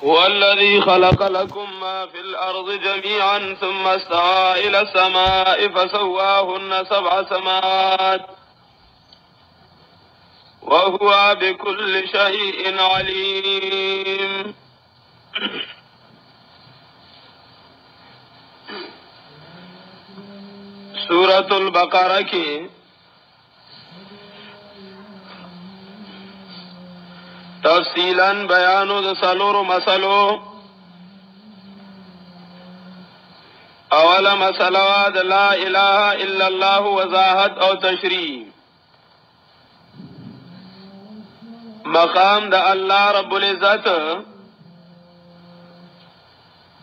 هو الذي خلق لكم ما في الأرض جميعا ثم استوى إلى السماء فسواهن 7 سماوات وهو بكل شيء عليم. سورة البقرة کی تفصیلاً بیانو د سلورو مسلو. اولا مسله د لا اله الا الله وضاحت او تشریح. مقام د الله رب العزت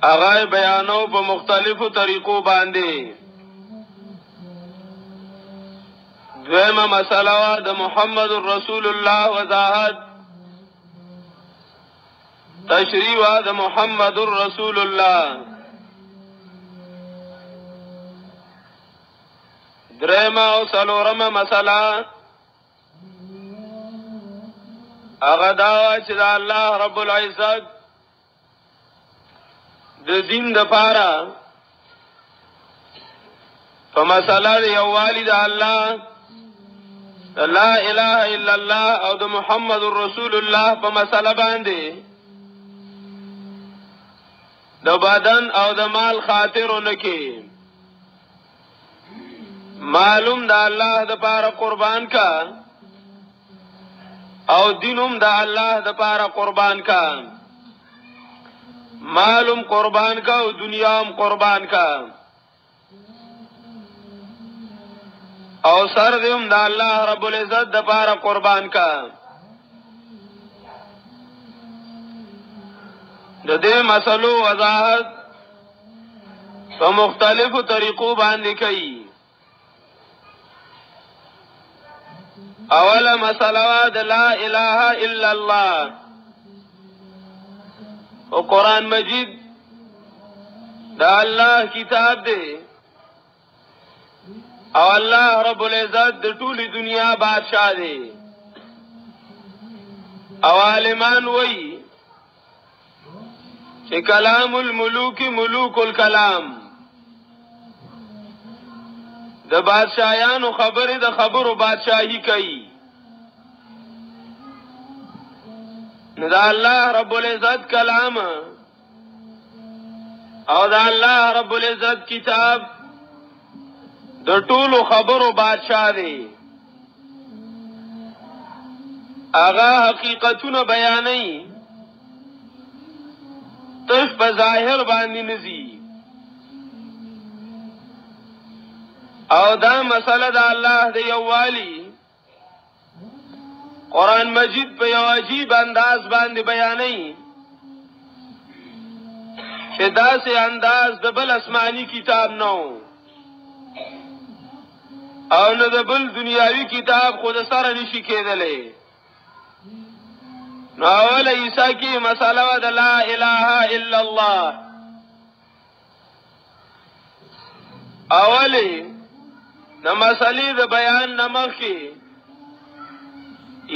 هغه بیانو په مختلفو طریقو باندې. دویمه مسله د محمد رسول الله وضاحت تشریح د محمد رسول الله. درېمه او څلورمه مسله هغه دا چې د الله رب العزت د دین د پاره په مسله د یووالي د الله لا اله الا الله او د محمد رسول الله په مسله باندې د بدن او د مال خاطرونه کې معلوم د الله د پاره قربان کا او دینم د الله د پاره قربان کا. معلوم قربان کا او دنیام قربان کا او سر دیم د الله رب العزت د پاره قربان کا. د دې مسلو وضاحت په مختلفو طریقو باندې کوي. اوله مسله د لا اله الا الله او قرآن مجید دا الله کتاب دی او الله رب العزت د ټولي دنیا بادشاہ دی. او عالمان وی چې کلام الملوک ملوک الکلام، د بادشاہانو خبرې د خبرو بادشاہي کوي. نو دا الله رب العزت کلام او دا الله رب العزت کتاب د ټولو خبرو بادشاہ دی. هغه حقیقتونه بیانوي، تش په ظاهر باندې نزي. او دا مسله د الله د یووالي قرآن مجید په یو عجیب انداز باندې بیانوي چې داسې انداز د بل آسماني کتاب نو او نه د بل دنیاوي کتاب خود سره نشي کېدلی. نو اول عیسی کی مسله د لا اله الا الله. اولی د مسلې د بیان نمخ کې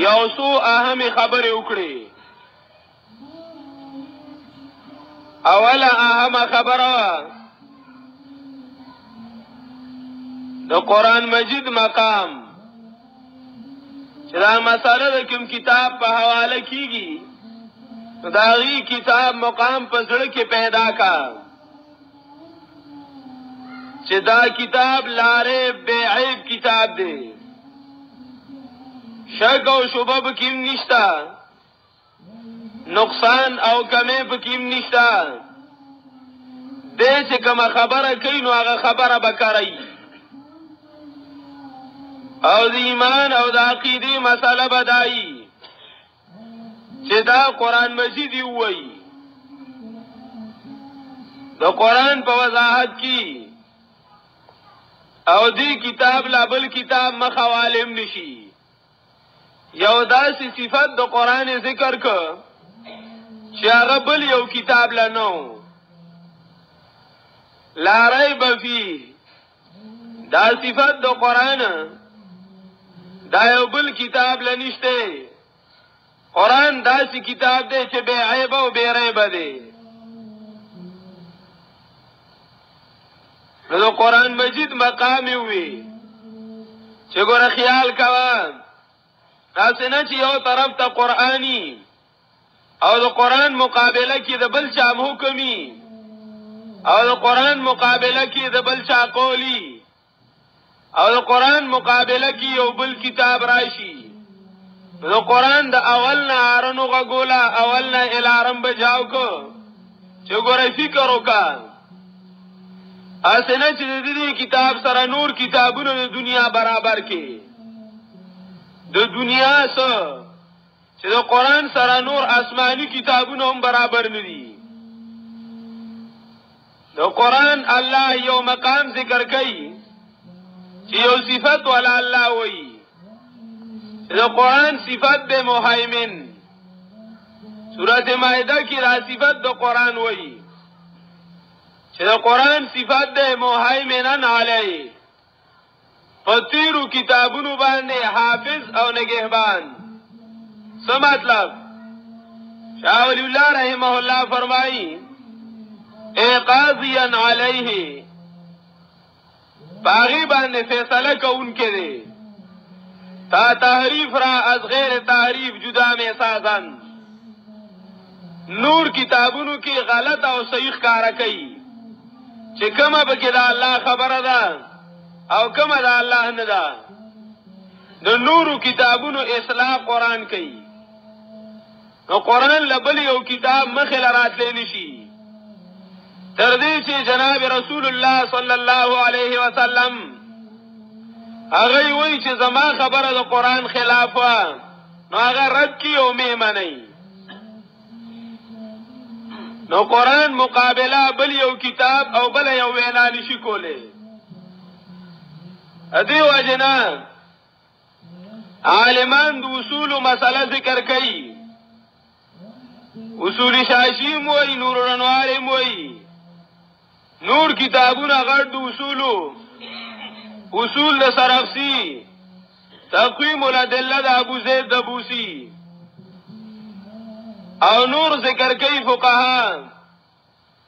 یو څو اهم خبرې وکړي. اوله اهم خبره د قرآن مجید مقام، چې دا مسله د کوم کتاب په حواله کیږي نو دا غي کتاب مقام په زړه کې پیدا کا چې دا کتاب لاره بے عیب کتاب دی. شک او شبه بکیم نشتا، نقصان او کمی بکیم نشتا. دې چې کومه خبره کوي نو هغه خبره بکړی او د ایمان او د عقیدې مسله بدایي چې دا قرآن مجید وایي. د قرآن په وضاحت کې او دی کتاب لا بل کتاب مخوالم نشي. یو داسې صفت د قرآن ذکر که چې هغه بل یو کتاب لا نو لا ریب فیه. دا صفت د قرآن دا یو بل کتاب لا نشته قرآن داسې کتاب دی چې بے عیب او بے ریب دی. نو د قرآن مجید مقام وي چې ګوره خیال کوه داسې نه چې یو طرف ته قرآني او د قرآن مقابله کې د بل چا حکمي او د قرآن مقابله کې د بل چا قولی او د قرآن مقابله کې یو بل کتاب راشي. د قرآن د اول نه ارنو غولا اول نه الارم بجاو کو چې ګوره فکر وکا اسنه چې د دې کتاب سره نور کتابونو د دنیا برابر کې د دنیا سره چې د قرآن سره نور آسمانی کتابونو هم برابر نه دي. د قرآن الله یو مقام ذکر کوي چې یو صفت ولا الله وایي چې د قرآن صفت د مهیمن سورۃ مائده کې را صفت د قرآن وایي چې د قرآن صفت د مهیمنن علی فطیرو کتابونو باندې حافظ او نگهبان. څه مطلب؟ شاه ولی الله رحمه الله فرمایي اے قاضیا علیه باغی باندې فیصله کوونکې دی تا تحریف را از غیر تحریف جدا میں سازن. نور کتابونو کې غلط او صحیح کار کوي چې کومه به کې د الله خبره ده او کومه د الله نه ده. د نورو کتابونو اصلاح قرآن کوي. نو قرآن لبل یو کتاب مخه لراتلی نشي تر دې چې جناب رسول الله صلی الله علیه وسلم هغه وایي چې زما خبره د قرآن خلاف و نو هغه رد کی او مې منئ. نو قرآن مقابله بل یو کتاب او بل یو وینا نشي کوله. ادي وجنا عالمان د اصول مسله ذکر کوي. اصول شاشیم وی نور الانوار وی نور کتابونه غړ د اصول د سرخسی تقویم الادله د ابو زید دبوسی او نور ذکر کوي فقها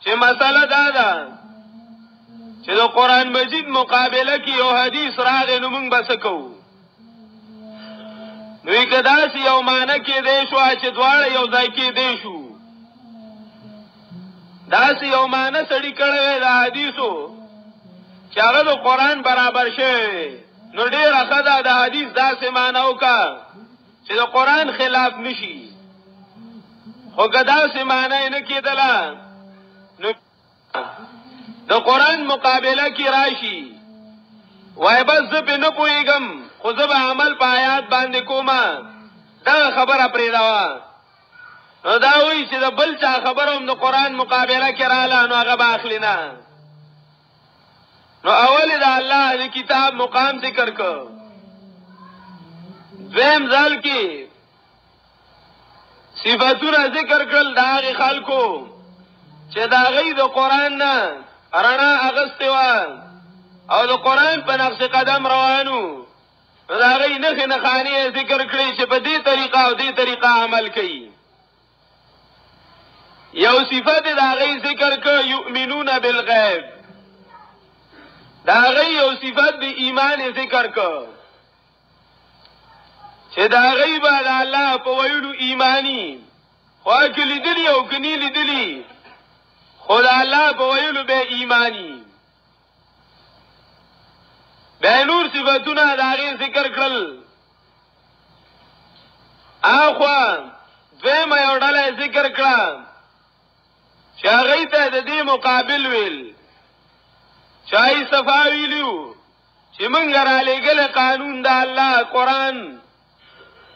چې مسله دا ده چې د قرآن مجید مقابله کې یو حدیث راغی نو موږ بس کوو. نو کدا سی یو معنی کې دی شو چې دواړه یو ځای کې دی شو دا سی یو معنی سړی کړی د حدیثو چې هغه د قرآن برابر شوی نو ډېره ښه ده د حدیث داسې معنی وکړه چې د قرآن خلاف نشي. خو که داسې معنی نه کېدله نو د قرآن مقابله کې راشي وای بس زه پې نه پوهېږم خو زه به عمل په آیات باندې کومه دغه خبره پرېږدوه. نو دا وایي چې د بل چا خبره هم د قرآن مقابله کې رااله نو هغه به اخلي نه. نو اول د الله د کتاب مقام ذکر کو. دویم ځل کې صفاتونه ذکر کړل د هغې خلکو چې د هغې د قرآن نه رڼا اغستې وه او د قرآن په نقش قدم روانو. نو د هغې نښې نښانې ذکر کړي چې په دې طریقه او دې طریقه عمل کوي. یو صفت د هغې ذکر کړ یؤمنون بالغیب. د هغې یو صفت د ایمان ذکر کړ چې د هغې به د الله په ویلو ایمانی خو که لیدلي او که نی لیدلي خو د الله په ویلو به ایمانی. بیا نور صفتونه د هغې ذکر کړل. اخوا دویمه یو ډله ذکر کړه چې هغې ته د دې مقابل ویل چای صفا ویلو چې موږ رالیږلی قانون د الله قرآن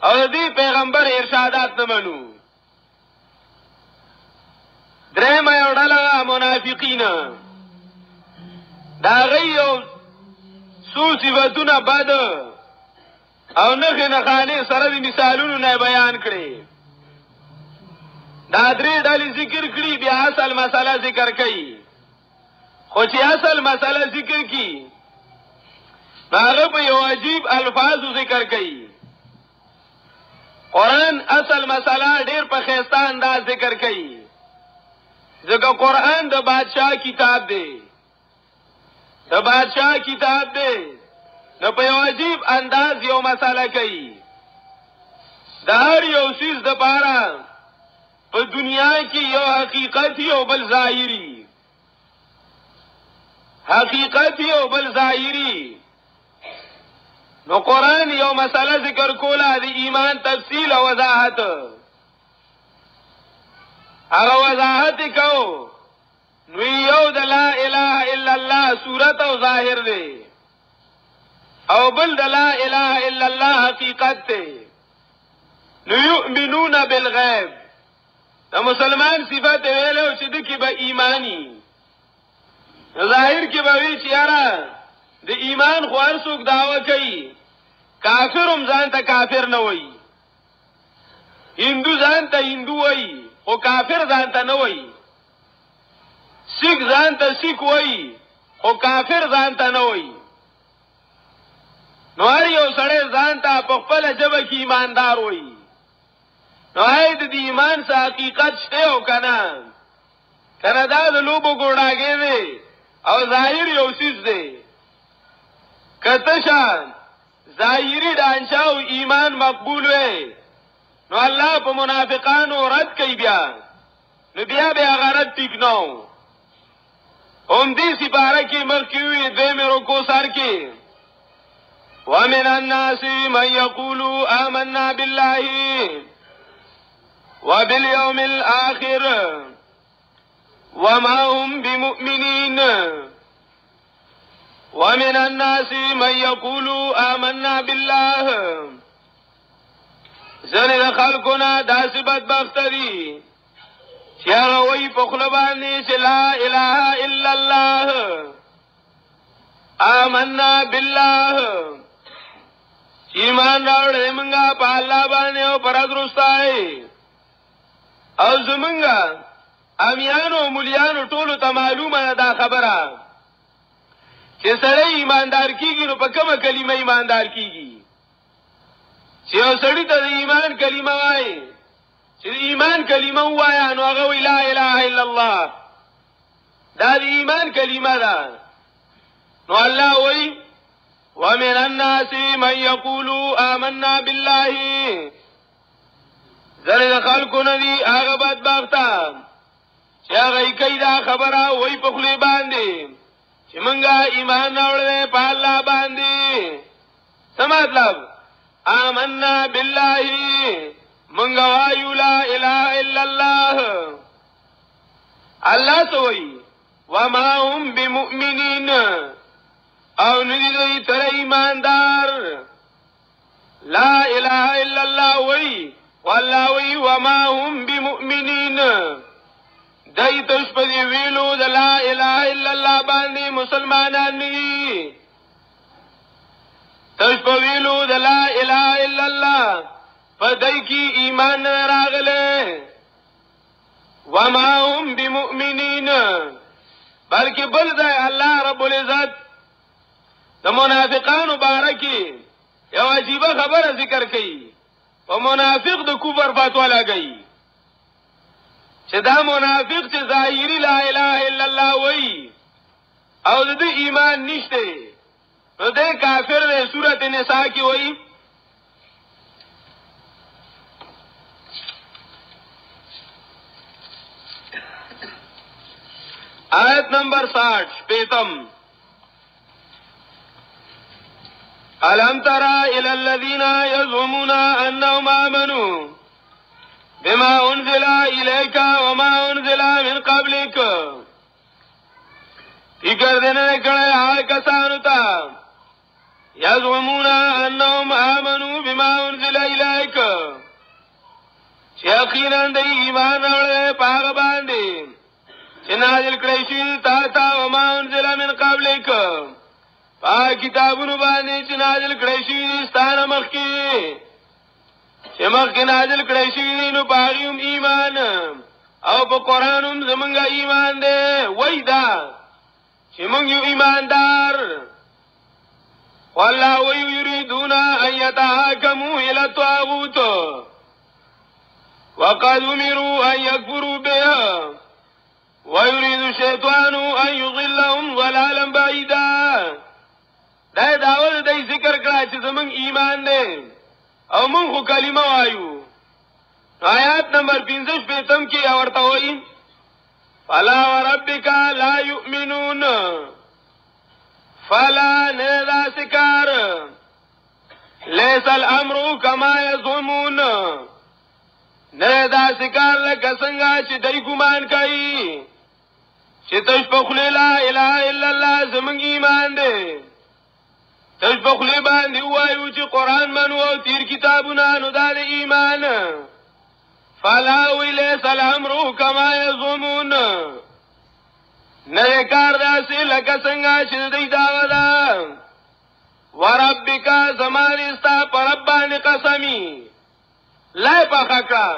او د دې پیغمبر ارشادات نه منو. درېیمه یو ډله منافقین د هغې یو څو صفتونه بد او نښې نښانې سره د مثالونو نه بیان کړي. دا درې ډلې ذکر کړي بیا اصل مسله ذکر کوي. خو چې اصل مسله ذکر کی هغه په یو عجیب الفاظو ذکر کوي. قرآن اصل مسله ډیر په خیسته انداز ذکر کوي ځکه قرآن د بادشاہ کتاب دی د بادشاہ کتاب دی نو په یو عجیب انداز یو مسله کوي د هر یو څیز د پاره په دنیا کې یو حقیقت او بل ظاهری حقیقت او بل ظاهری نو قرآن یو مسله ذکر کوله د ایمان تفصیل او وضاحت هغه وضاحت کو نو یو د لا اله الا الله صورت او ظاهر دی او بل د لا اله الا الله حقیقت دی نو یؤمنون بالغیب د مسلمان صفت ویلو چې د کی به ایمانی ظاهر کې به وی چې یاره د ایمان خو هر څوک دعوه کوي کافر هم ځان ته کافر نه وایي هندو ځان ته هندو وایي او کافر ځان ته نه وایي سیک ځان ته سیک وایي او کافر ځان ته نه وایي نو هر یو سړی ځان ته په خپل ژبه کې ایماندار وایي نو هاي د ایمان څخه حقیقت شته او کنه دا د لوبو ګوډاګې دی او ظاهر یو څیز دی کته شان ظاهری دانچا او ایمان مقبول وي نو الله په منافقانو رد کوي بیا نو بیا به غرض ټیک نو هم دې سپاره کې مخکې وي دې مې رکو سر کې ومن الناس من يقول آمنا بالله وباليوم الآخر وما هم بمؤمنين ومن الناس من يقول آمنا بالله زنه خلقنا داسې بدبخت دي چې هغه وایي په خوله باندې چې لا اله الا الله آمنا بالله ایمان راوړې موږ په الله باندې او پر درستای او زمونږ امیانو مولیانو ټولو ته معلومه ده خبره چې سړی ایماندار کیږي نو په کومه کلمه ایماندار کیږي چې یو سړی ته د ایمان کلمه وایي چې ایمان کلمه وایي نو هغه وی لا اله الا الله دا د ایمان کلمه ده نو الله وایي ومن الناس من يقول آمنا بالله زره خلقونه دي هغه بدبخته چې هغه کوي دا خبره وای په خلی باندې چې مونږه ایمان اورل په الله باندې څه مطلب آمنا بالله مونږه وایو لا اله الا الله الله سوئی وما هم بمؤمنین او ندی دوی تر ایماندار لا اله الا الله وی والله وی وما هم بمؤمنین دای تشپدی ویلو د لا اله الا الله باندې مسلمانان ني تشپدی ویلو د لا اله الا الله پدای کی ایمان راغله وما هم بمؤمنین بلکې بل ځای الله رب العزت د منافقانو بارکی یو عجیب خبره ذکر کړي او منافق د کفر فتوا لګي چې دا منافق چې ظاهری لا اله الا الله وایي او د ایمان نشته نو د کافر د سورته نساء کې وایي آیت نمبر 60 پیتم ألم ترى إلى الذين يزعمون أنهم آمنوا بما أنزل إليك وما أنزل من قبلك فکر دینے کڑے آئے کسانو تا يزعمون أنهم آمنوا بما أنزل إليك یقینا دی ایمان اورے پاگ باندې چې نازل کړی شي تا تا وما أنزل من قبلك کتابونو باندې چې نازل کړی شي ستانه مخکې چې مخکې نازل کړی شي نو باغیم ایمان او په قران هم زمونږ ایمان دی وای دا چې مونږ یو ایماندار والله وی یریدون ان یتحاکموا الی الطاغوت وقد امروا ان يكفروا بها ويريد الشيطان ان يضلهم ضلالا بعيدا. دا داول دای ذکر کړه چې زمون ایمان دی او مونږ خو کلمه وایو. آیات نمبر 15 کې اورته وایي فلا وربک لا یؤمنون فلا نذا سکار لیس الامر کما یظنون. نذا سکار لکه څنګه چې دای ګمان کوي چې تشبخ لا اله الا الله زمون ایمان دی. تشبخ له باندې وایو چې قران منو او تیر کتابونه نو د ایمان. فلا ویلیس الامر کما یظنون. نه کار داسې لکه څنګه چې دوی داوا ده. وربک زمانستا پربان قسمی لا پخکا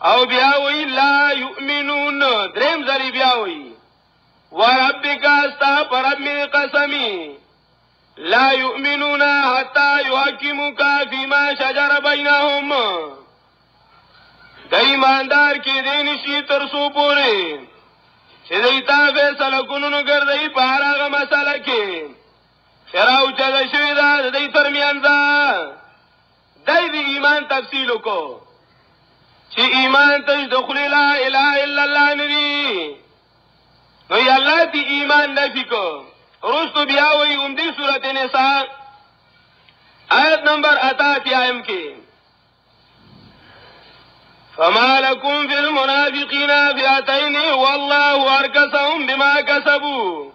او بیا وی لا یؤمنون دریم ځلی بیا وی وربک استا پربان قسمی لا یؤمنون حتی یحکموک فیما شجر بینهم. د ایماندار کې دین شي تر سو پورې چې دیتا فیصله کوونو ګرځي په هغه مسله کې شراو چې شوی دا د دې ترمنځ دای دی ایمان تفصیل کو چې ایمان ته دخول لا اله الا الله ندی نو یالله دی ایمان نفی کو. رستو بیا وی اومدی سورۃ النساء آیت نمبر 88 کې فما لكم في المنافقين فئتين والله أركسهم بما كسبوا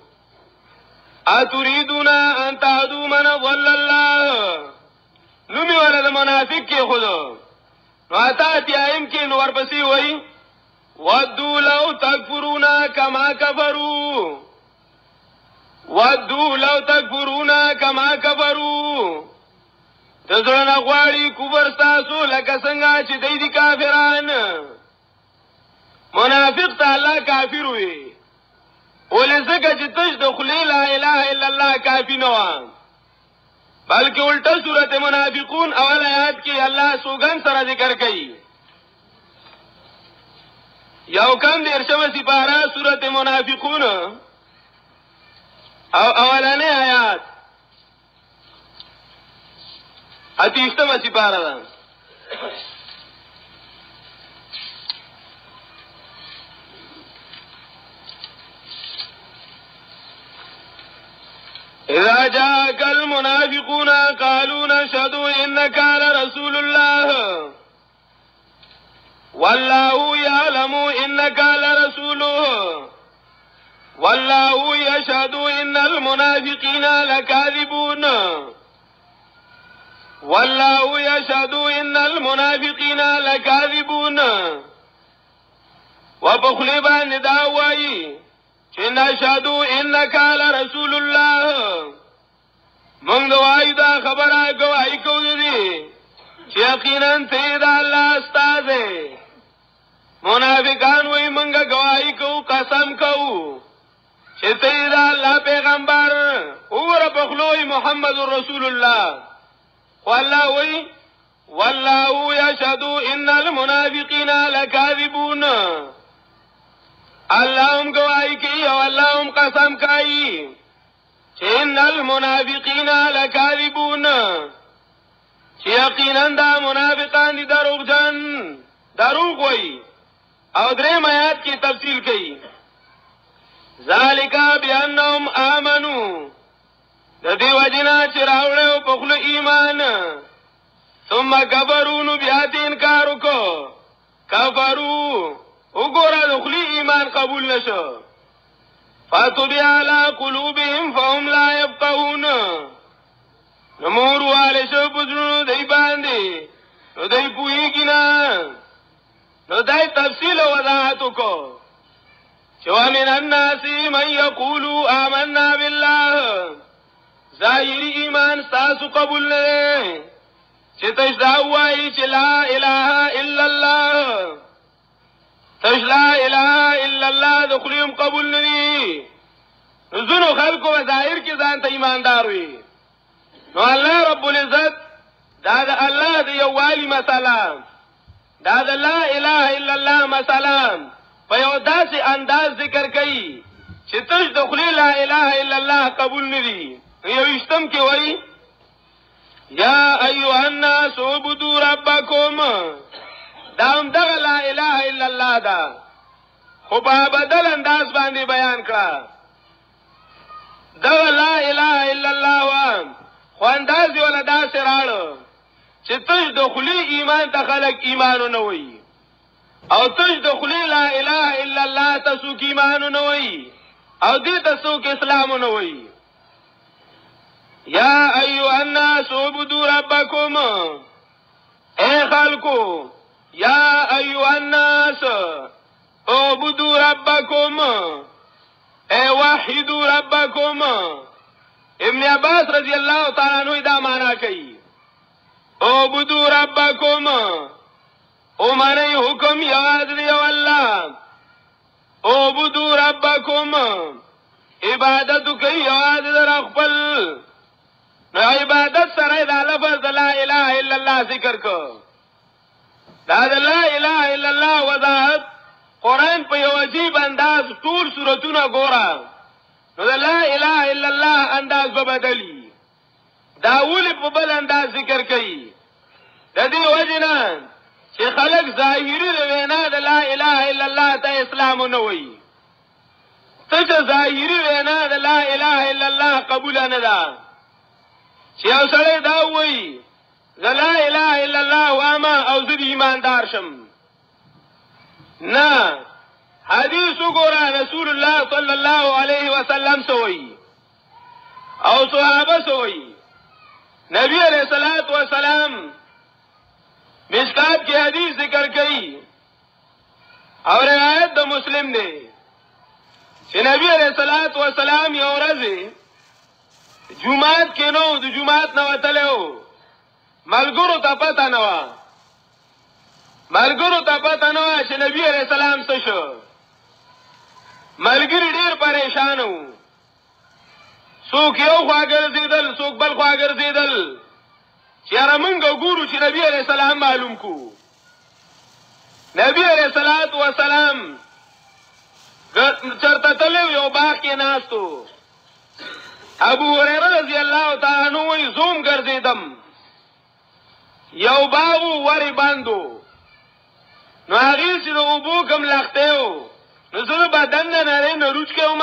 اتريدون ان تعدوا من ضل الله. نومي ولد منافق کې خودو نو 88 کې نور پسې وای ودوا لو تکفرون كما كفروا ودو لو تکفرون کما کفروا. تزرنا غواړي کفر تاسو لکه څنګه چې دوی دي کافران. منافق ته الله کافر وي ولزکه چې تدخل لا اله الا الله کافی نه و بلکې الټه سورته منافقون اول آیات کې الله سوګن سره ذکر کړي. یو کم دیرشمه سپاره سورته منافقون او اولانه آیات اتیشتمه سپاره ده. اذا جاءك المنافقون قالوا نشهد انك لرسول الله والله يعلم انك لرسوله والله يشهد ان المنافقين لكاذبون والله يشهد ان المنافقين لكاذبون. وبخل باندې دا وایي چې نشهد انك لرسول الله موږ وایو دا خبره گواہی کوو دي چې یقینا ته دا الله استاد دی. منافقان وایي موږ گواہی کوو قسم کوو چې ته دا الله پیغمبر او بخلوی محمد رسول الله. والله وی والله يشهد ان المنافقين لكاذبون. اللهم گواہی کوي او اللهم قسم کوي چې ان المنافقين لكاذبون چې یقینا دا منافقان دي دروغجن دروغ وایي. او درې آیات کې تفصیل کوي ذالک بانهم امنوا د دې وجنا چې راوړل په خپل ایمان ثم کفروا بیا دې انکار وکړو کفروا وګوره د خپل ایمان قبول نشو فطبع على قلوبهم فهم لا يفقهون. نمور والے شو پزړو دای باندې نو دای پوهیږي نه نو دای تفصیل او وضاحت وکړو ومن الناس من يقول آمنا بالله. ظاهر ایمان تاسو قبول نه چې تاسو وایي چې لا اله الا الله تاسو لا اله الا الله د خلیم قبول نه دي. زونو خلکو ظاهر کې ځان ته ایماندار وي نو الله رب العزت دا د الله د یووالي مسله دا د لا اله الا الله مثلا په یو داسې انداز ذکر کوي چې تش د خلی لا اله الا الله قبول ندي. یو اشتم کې وایي یا ایها الناس اعبدوا ربکم، دا هم دغه لا اله الا الله دا، خو په بدل انداز باندې بیان کړه. دغه لا اله الا الله وام خو انداز یې ولا داسې راړو چې تش د خلی ایمان ته خلق ایمان نه وایي او تش د خلی لا اله الا الله ته څوک ایمان نه وایي او دې ته څوک اسلام نه وایي. یا ایها الناس اعبدوا ربکم، اے خلقو یا ایها الناس اعبدوا ربکم، اے وحدوا ربکم. ابن عباس رضی اللہ تعالیٰ عنہ دا معنی کئی اعبدوا ربکم، او معنی حکم یواز دیو اللہ، اعبدوا ربکم عبادتو کئی یواز در اخفل. عبادت سره دا لفظ لا اله الا الله ذکر کو. دا لا اله الا الله وضاحت قرآن په یو عجیب انداز ټول سورتونه ګورا، نو دا لا اله الا الله انداز به بدلی. دا ولې په بل انداز ذکر کوي؟ د دې وجنه چې خلق ظاهري وینا د لا اله الا الله ته اسلام نه وایي. ته چې ظاهري وینا د لا اله الا الله قبول نه ده، چې یو سړی دا وایي لا اله الا الله واما او زه ایماندار شم، نه. حدیث وګوره رسول الله صلی الله علیه وسلم سوئی او صحابه سوئی. نبی علیہ الصلوۃ والسلام مشکات کی حدیث ذکر کئی اور روایت د مسلم دی چې نبی علیہ الصلوۃ والسلام یو ورځ جمعات کې نو د جمعات نه وتلو، ملګرو ته پته نه و، ملګرو ته پته نه و چې نبی علیہ السلام څه شو. ملګری ډیر پریشان وو، څوک یو خوا ګرځیدل څوک بل خوا ګرځیدل، چې موږ ګورو چې نبی علیہ السلام معلوم کو. نبی علیہ الصلوۃ والسلام چرته تلو یو باغ کې ناستو. ابو هريره رضی الله تعالی عنہ وی زوم ګرځیدم، یو باغ وری باندو، نو هغه چې د اوبو کم لخته و، نو زه بدن نه روچ کوم،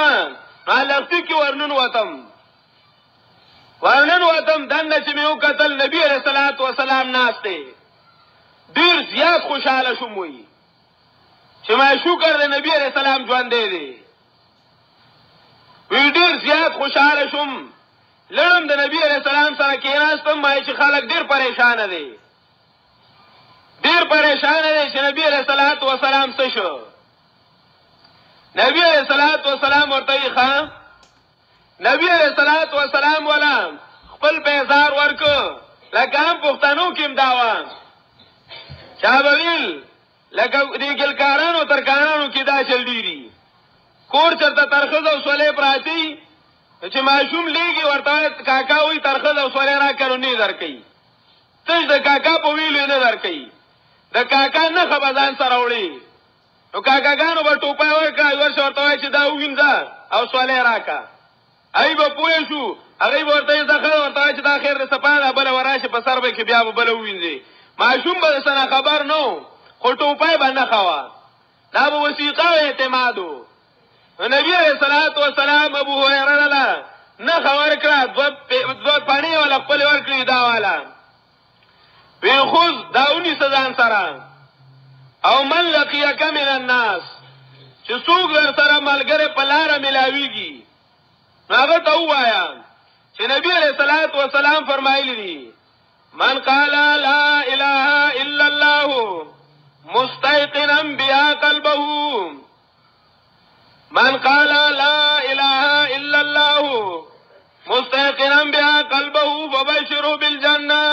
نو لخته کې ورنن وتم دنه چې مې وکتل نبی علیہ الصلوۃ والسلام ناشته. ډیر زیات خوشاله شوم وی چې ما شکر د نبی علیہ السلام ژوند دی. وی ډیر زیات خوشاله شوم، لړم د نبی علیہ السلام سره کېناستم، ما چې خلک ډیر پریشان دي، ډیر پریشان دي چې نبی علیہ الصلوۃ والسلام څه شو. نبی علیہ الصلوۃ والسلام ورته ښا نبی علیہ الصلوۃ والسلام ولا خپل بیزار ورکو، لکه هم پښتنو کې داوا چا بویل لکه دې ګلکارانو ترکانانو کې دا چل دیری کور چرته ترخز او سولې پراتی چې ماشوم لیږي ورته کاکا وی ترخز او سولې را کړو نه درکې، ته د کاکا په ویلو نه درکې، د کاکا نه خبردان سره وړي، نو کاکاګانو به ټوپای ورکړي ورته چې دا وینځه او سولې راکا. ای به پوه شو هغه ورته ځخه ورته چې دا خیر د سپانه بل وراشه په سر به کې بیا به بل وینځي. ماشوم به سره خبر نو خو ټوپای باندې خوا، دا به وثیقه او اعتمادو. نبی علیہ الصلوۃ والسلام ابو هريره لا نه خبر کړه، دو پانی ولا خپل ورکړي دا والا وی خذ داونی سزان سره او من لقيك من الناس، چې څوک در سره ملګری په لار ملاويږي هغه ته وایا چې نبی علیہ الصلوۃ والسلام فرمایلی دي من قال لا اله الا الله مستيقنا بها قلبه، من قال لا اله الا الله مستيقنا بها قلبه فبشره بالجنه.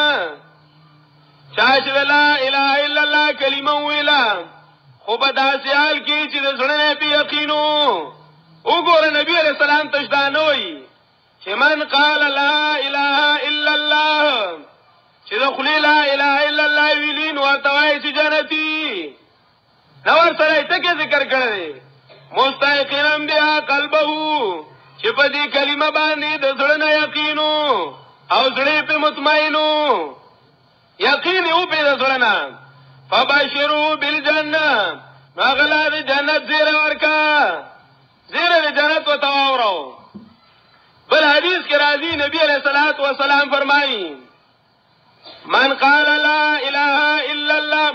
چاش لا اله الا الله کلمه ویلا خو په داسې حال کې چې د زړه په یقینو. وګوره نبی علیہ السلام تشدانوي چې من قال لا اله الا الله، چې د خولې لا اله الا الله ویلین ورته وایي چې جنتی نو ورسره ټکي ذکر کړی مستيقنا بها قلبه چې په دې کلمه باندې د زړه نه یقینو او زړه په مطمئنو یقین یو په زړه نه فبشروا بالجنه مغلا د جنت زیر ورکا زیر د جنت و تواورو بل حدیث کې راځي نبی علیہ الصلوۃ والسلام فرمایي من قال لا اله الا الله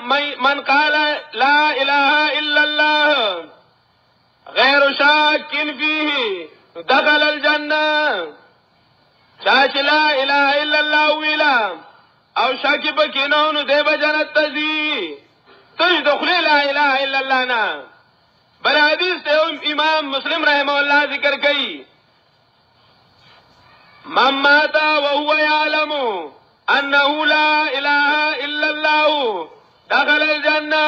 من قال لا اله الا الله غیر شاک فيه دخل الجنه چاچ لا اله الا الله ویلا او شاکی پکې نو دی به جنت ته ځي تج دخل لا اله الا الله نه بل حدیث ته امام مسلم رحمه الله ذکر کړي من مات وهو يعلم انه لا اله الا الله دخل الجنه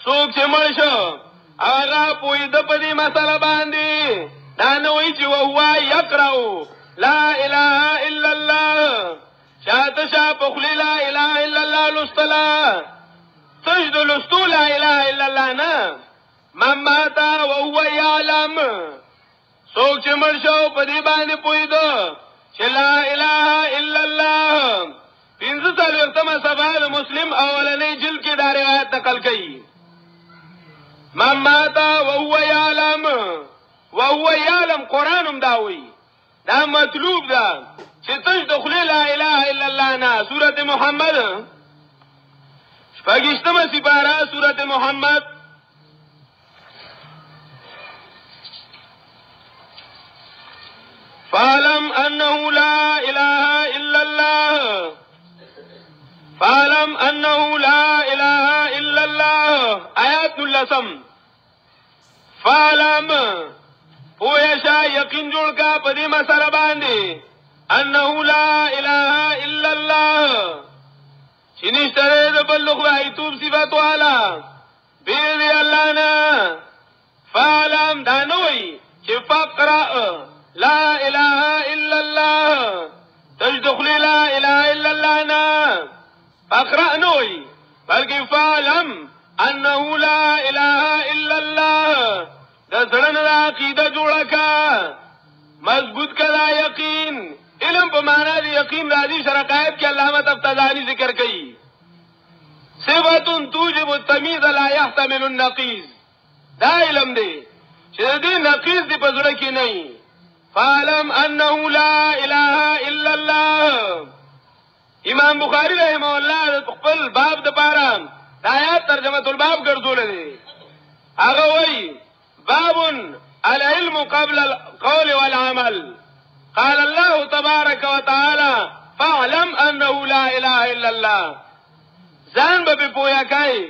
څوک چې مړ شو هغه پوی د پدې مسله باندې دا نه وایي چې وهو يقرأ لا اله الا الله شاته شاپ خل لا اله الا الله لستلا سجد لستو لا اله الا الله نه من مات وهو يعلم څوک چې مړ شو په دې باندې پوهیدو چې لا اله الا الله پنځه څلوېښتمه صفحه د مسلم اولنۍ جلد کې دا روایت نقل کړي من مات وهو يعلم وهو يعلم قرآن هم دا وایي دا مطلوب ده چې تاسو دخل لا اله الا الله نه سورته محمد شپږشتمه سپاره سورته محمد فاعلم انه لا اله الا الله فاعلم انه لا اله الا الله آیات اللسم فاعلم پویشا یقین جوړ کا په دې مسله باندې انه لا اله الا الله چې نشته د بل خو ایتوب صفات والا به الله نه فعلم دا نوې چې فقرا لا اله الا الله تجدخل لا اله الا الله نه فقرا نوې بلکې فعلم انه لا اله الا الله د زړه نه عقیده جوړه کا مضبوط کړه یقین علم په معنا دی یقین راځي شرقایت کې علامه تفتزانی ذکر کړي صفاتun توجب التمیز لا يحتمل النقیض دا علم دی چې دې نقیض دی په زړه کې نه فعلم انه لا اله الا الله امام بخاری رحمه الله د خپل باب د پاره د آیات ترجمه الباب ګرځول دي هغه وایي باب العلم قبل القول والعمل قال الله تبارك وتعالى فاعلم انه لا اله الا الله ځان به پویا کوي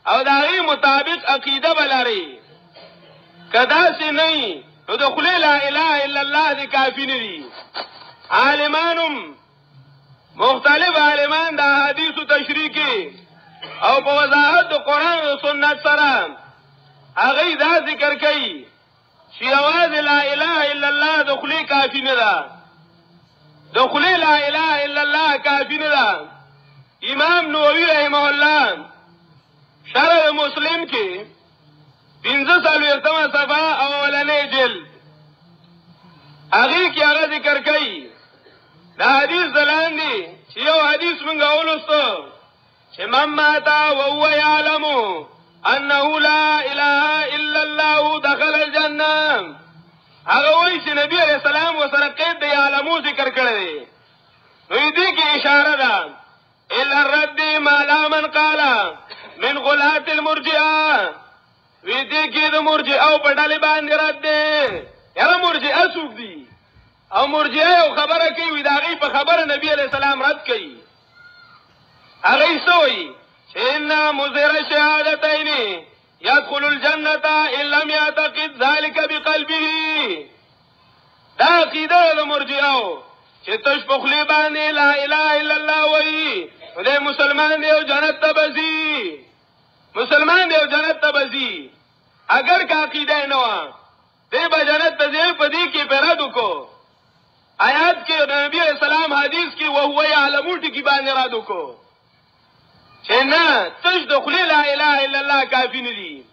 او داغي مطابق عقیده بلاري کدا سي نه نو دخل لا اله الا الله دي کافی نه دي عالمانم مختلف عالمان دا حدیث او تشریح او په وضاحت د قران او سنت سره هغه دا ذکر کوي چې اواز لا اله الا الله دخل کافی نه ده دخل لا اله الا الله کافی نه ده امام نووي رحمه الله شرح مسلم کې 15 صفحه اولنې جلد هغه کې هغه ذکر کوي دا حدیث دلان دي چې یو حدیث مونږ اولستو چې من مات وهو يعلم انه لا اله الا الله دخل الجنه هغه وایي چې نبی عليه السلام وسره قید دی علمو ذکر کړی نو دې کې اشاره ده الا الرد ما لا من قال من غلات المرجئه وی دې کې د مرجئه او په ډلې باندې رد دی یاره مرجئه څوک دي او مرجئه او خبره کوي وی داغي په خبره نبی عليه السلام رد کوي هغه سوې ان مزر شهادتين يدخل الجنه ان لم يعتقد ذلك بقلبه دا عقیده د مرجئه چې تش په خلی باندې لا اله الا الله وایي دې مسلمان دی او جنت ته بزي مسلمان دی او جنت ته بزي اگر کا عقیده نه و دې به جنت ته ځي په دې کې پیرادو کو آیات کې نبی علیہ السلام حدیث کې وهو یعلم ټکی باندې را دوکو چې نه تش دخل لا اله الا الله کافی نه دي.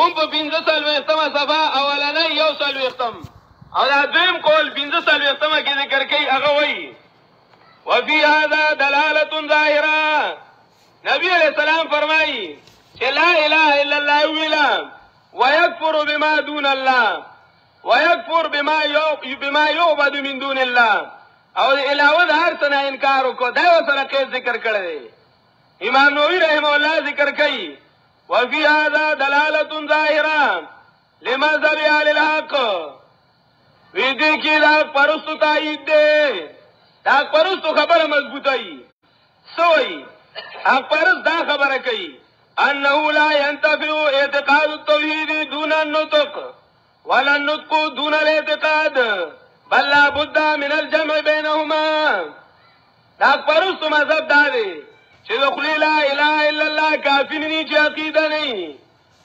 هم په 15 صفحه اولنۍ یو سل وختم او دا دویم قول 15 کې ذکر کوي هغه وایي وفي هذا دلاله ظاهره. نبی علیہ السلام فرمایي چې لا اله الا الله ویلا ويكفر بما دون الله ويكفر بما يعبد من دون الله او علاوه د هر څه نه انکار وکړو دا سره کې ذکر کړی. امام نووي رحمه الله ذکر کوي وفي هذا دلاله ظاهره لمذهب اهل الحق. وی دې کې دا پرستو تایید دی دا پرستو خبره مضبوطه ای سوئی حق پرست دا خبره کوي انه لا ينتفع اعتقاد التوحید دون النطق ولا النطق دون الاعتقاد بل لا بد من الجمع بينهما. دا پرستو مذهب دا دی چې دخلی لا اله الا الله کافی نه چې عقیده نه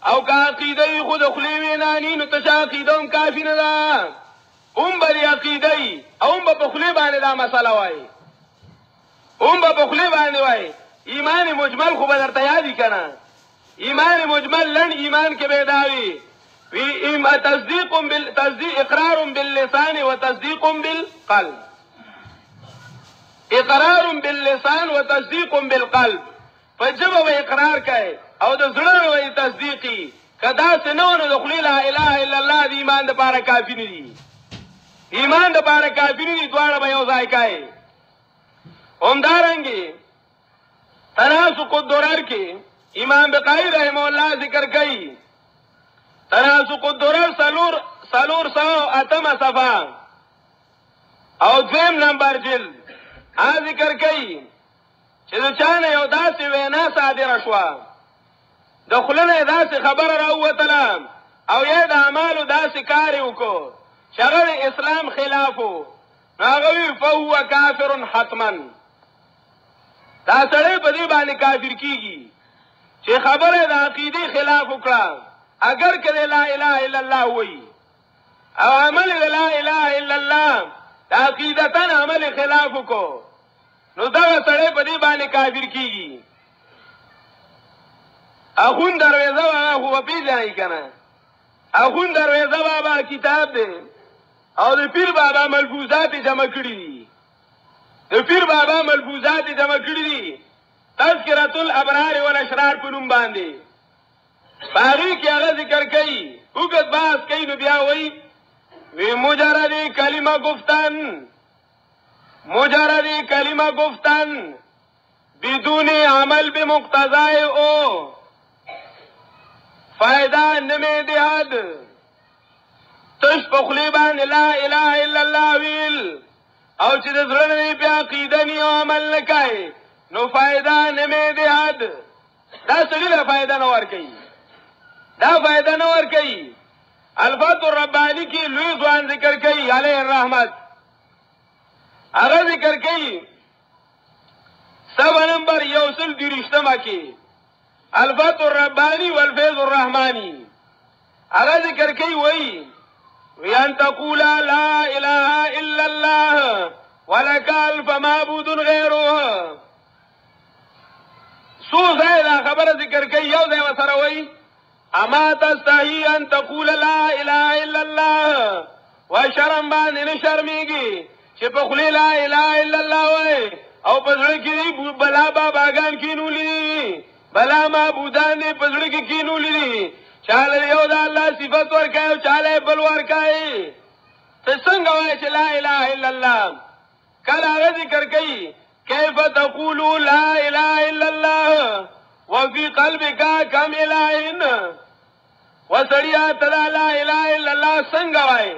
او که عقیده خود دخلی وینانی نو ته عقیده هم کافی نه ده هم بری عقیده او هم په خلی باندې دا مسله وای هم په خلی باندې وای. ایمان مجمل خو به درته یادی کنه ایمان مجمل لن ایمان کې بیداوی وی تصدیق اقرار باللسان وتصدیق بالقلب اقرار باللسان وتصدیق بالقلب. فجب و اقرار کوي او د زړه و تصدیقي کدا سنو نو دخلی لا اله الا الله دی ایمان د پاره کافی نه دی ایمان د پاره کافی نه دی دواړه به یو ځای کوي. همدارنګي تناسق الدرر کې امام بقائی رحمه الله ذکر کوي تناسق الدرر سلور سو اتم صفحه او دویم نمبر جلد ذکر کوي چې د چانه یو داسې وینا صادره شوه د خلنه داسې خبره راووتله او یا د اعمالو داسې کار وکړو چې هغه د اسلام خلاف و نو هغه وی فهو کافر حتما. دا سړی په دې باندې کافر کیږي چې خبره د عقیده خلاف وکړه اگر کله لا اله الا الله وایي او عمل لا اله الا الله عقیدتن عمل خلاف وکړو نو دا سړی په دې باندې کافر کیږي. اخون دروازه هغه خو پیژنې کنه اخون دروازه بابا کتاب دی او د پیر بابا ملفوظات جمع کړی دي د پیر بابا ملفوظات جمع کړی دي تذکرۃ الابرار والاشرار په نوم باندې باغی کې هغه ذکر کوي وګت باس کوي نو بیا وایي وی مجرد کلمه گفتن بدون عمل بمقتضای او فائدہ نمی دهد. تش پخلی باندې لا اله الا الله ویل او چې د زړه نه بیا عقیده نه او عمل نه کوي نو فائدہ نمی دهد. دا سړي له فائدہ نه ور کوي دا فائدہ نه ور کوي. الفات الربانی کی لوی ځوان ذکر کوي علیه الرحمت هغه ذکر کوي سبا نمبر یوصل دیرشتمه کې الفات الربانی والفیض الرحمانی هغه ذکر کوي وی ان تقول لا اله الا الله ولك الف معبود غیره. سو زیاده خبره ذکر کوي یو ځای وسره وی اما تستحی ان تقول لا اله الا الله وشرم باندې نه شرمېږي چې په خلی لا اله الا الله وای او په ځړ کې بلا باباګان کینولې بلا معبودان په ځړ کې کینولې چاله یو د الله صفات ورکای او چاله بل ورکای. ته څنګه وای چې لا اله الا الله کله ذکر کوي کیف تقول لا اله الا الله وفي قلبك كم اله وسړیا ته لا اله الا الله څنګه وای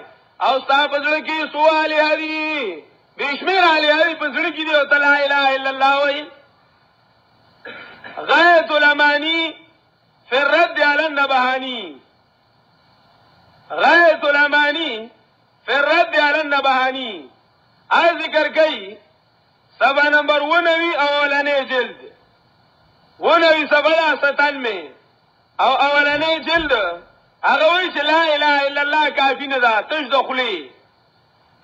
او ستا په ځړ کې سوال هدي بشمیر علی هدي په ځړ کې دی او لا اله الا الله وای. غایت الامانی فی الرد علی النبهانی غایت الامانی فی الرد علی النبهانی ذکر کوي سبا نمبر 19 اولنې جلد 19 سبا 97 او اولنې جلد هغه وایي چې لا اله الا الله کافی نه ده تش دخلي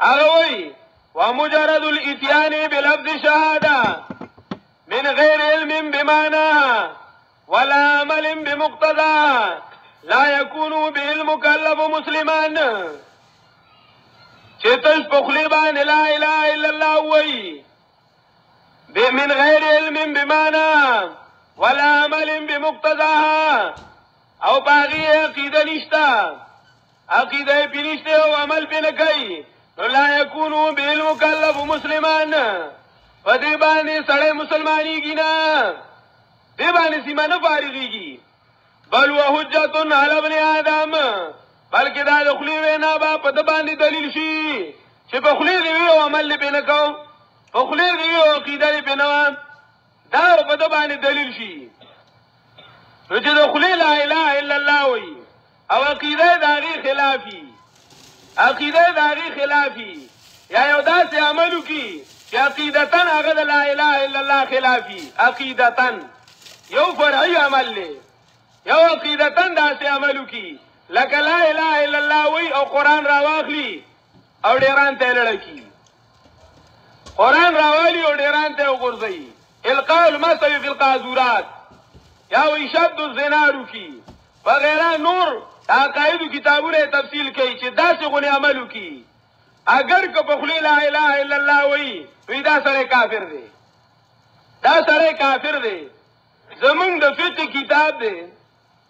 هغه وایي ومجرد الاتيان بلفظ شهاده من غير علم بمعناها ولا عمل بمقتضاها لا يكون به المكلف مسلمان چتش پخلی باندې لا اله الا الله وایي من غیر علم بمعناها ولا عمل بمقتضاها او باغی عقیده نشتا عقیده پی نشتا او عمل پی نکئی لا یکونو بالمکلف مسلمان فدی باندې سړی مسلمانی گی نا دی باندې سیما نه فارغی گی بل و حجت علی ابن آدم بلکې دا دخلی وینا با پد باندې دلیل شي چې په خلی دی او عمل پی نکو په خلی دی او عقیده پی نو دا پد باندې دلیل شي نو چې دخلی لا اله الا الله وی او عقیده داغي خلافی عقیده داغي خلافی یا یو داسې عملو کی چې عقیدتن هغه د لا اله الا الله خلافی عقیدتن یو فرعي عمل له یو عقیدتن داسې عملو کی لکه لا اله الا الله وی او قران راواخلی او ډیران ته لړکی قران راوالی او ډیران ته وګرځي القاء المثل في القاذورات یا وی شد الزنا کی وغیرہ نور عقاید کتابونه تفصیل کوي چې داسې غونې عملو کی اگر که په خلی لا اله الا الله وی دا سره کافر دی دا سره کافر دی زمونږ د فقه کتاب دی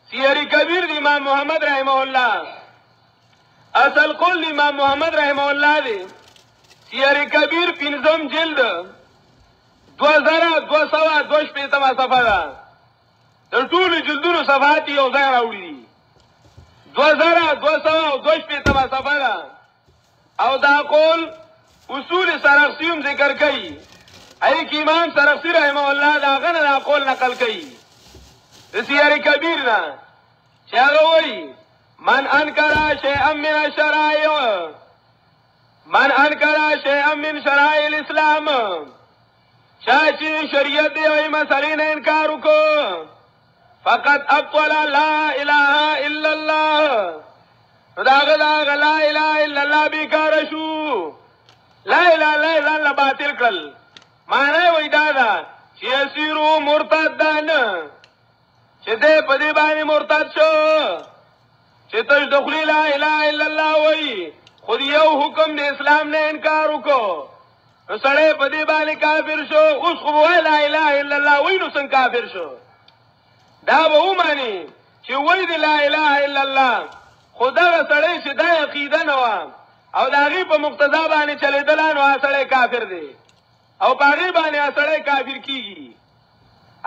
سیر کبیر دی امام محمد رحمه الله اصل قول امام محمد رحمه الله دی سیر کبیر 5 جلد 2200 صفحه ده د ټول جلدونو صفحات یو ځای راوړي دي 2200 صفحه ده او دا قول اصول سرخسیوم ذکر کوي ای کی امام سرخسی رحمه الله دا غنه دا قول نقل کوي د سیر کبیر نه چې هغه وایي من انکر شیئا من الشرائع من انکر شیئا من شرائع الاسلام چاچی شریعت دی او مسلې نه انکار وکړو فقط ابطل لا اله الا الله داغه لا اله الا الله بیکار شو لا اله الا الله باطل کړل معنی وای دا چې یسیرو مرتدان چې دې په دې باندې مرتد شو چې تاسو دخلی لا اله الا الله وای خو یو حکم د اسلام نه انکار وکړو سړی په دې باندې کافر شو اوس خو لا اله الا الله وای نو څنګه کافر شو دا به ومانی چې وای دی لا اله الا الله خدا سړی چې دا عقیده نه و او دا غي په مقتضا باندې چلیدل نو سړی کافر دی او پاغي باندې سړی کافر کیږي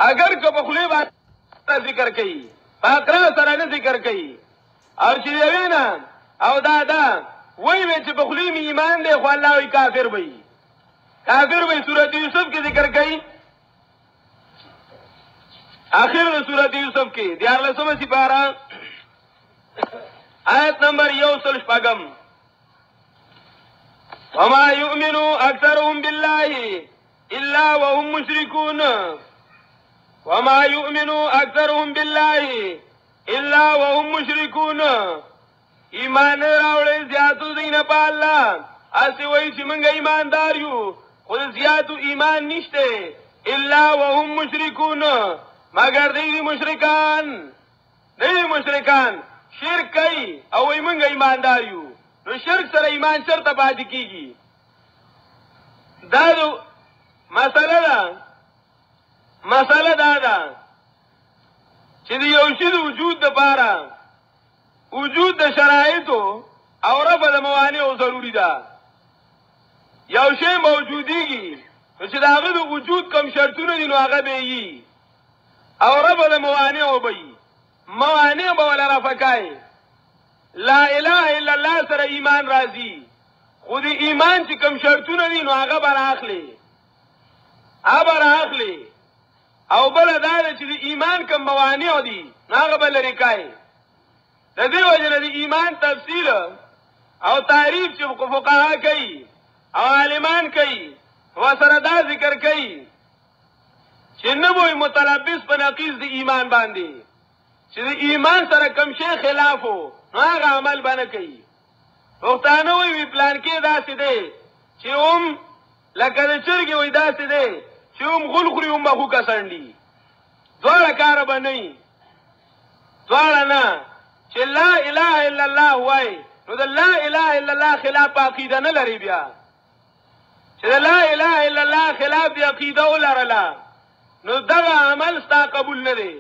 اگر که په خلی باندې ذکر کوي فقره سره نه ذکر کوي او چې وینا او دا وای چې په خلی می ایمان دی خو الله وی کافر وي کافر وي سورۃ یوسف کې ذکر کوي آخر سورۃ یوسف کې 14 سپارہ آیت نمبر 1 وما يؤمن اكثرهم بالله الا وهم مشركون وما يؤمن اكثرهم بالله الا وهم مشركون ایمان راوړل زیاتو دین په الله اسی وای چې موږ ایماندار یو خو زیاتو ایمان نشته الا وهم مشركون مگر دی مشرکان شرک کوي او موږ ایماندار یو نو شرک سره ایمان چرته پاتې کیږي دا مسله دا چې یو شی د وجود لپاره وجود د شرایطو او رفع د موانع ضروری ده یو شی موجودیږي چې داغه د وجود کم شرطونه دي نو هغه به وي او رفع د موانع به وي موانع به ولا رفع کوي لا اله الا الله سره ایمان راځي خو د ایمان چې کم شرطونه دي نو هغه بر اخلي او بل دا چې د ایمان کم موانع دي هغه بل لري کوي د دې وجه د ایمان تفصیل او تعریف چې فقها کوي او عالمان کوي وسره دا ذکر کوي چې نه وي متلبس په نقیض د ایمان باندې چې د ایمان سره کم شی خلاف وو هغه عمل باندې کوي پښتانه وی پلان کې داسې دی چې لکه د چرګې وی داسې دی چې غول خوري بخو کسانډي دواړه کار به نه دواړه نه چې لا اله الا الله وای نو د لا اله الا الله خلاف عقیده نه لري بیا چې لا اله الا الله خلاف دی عقیده ولرله نو دغه عمل ستا قبول نه دی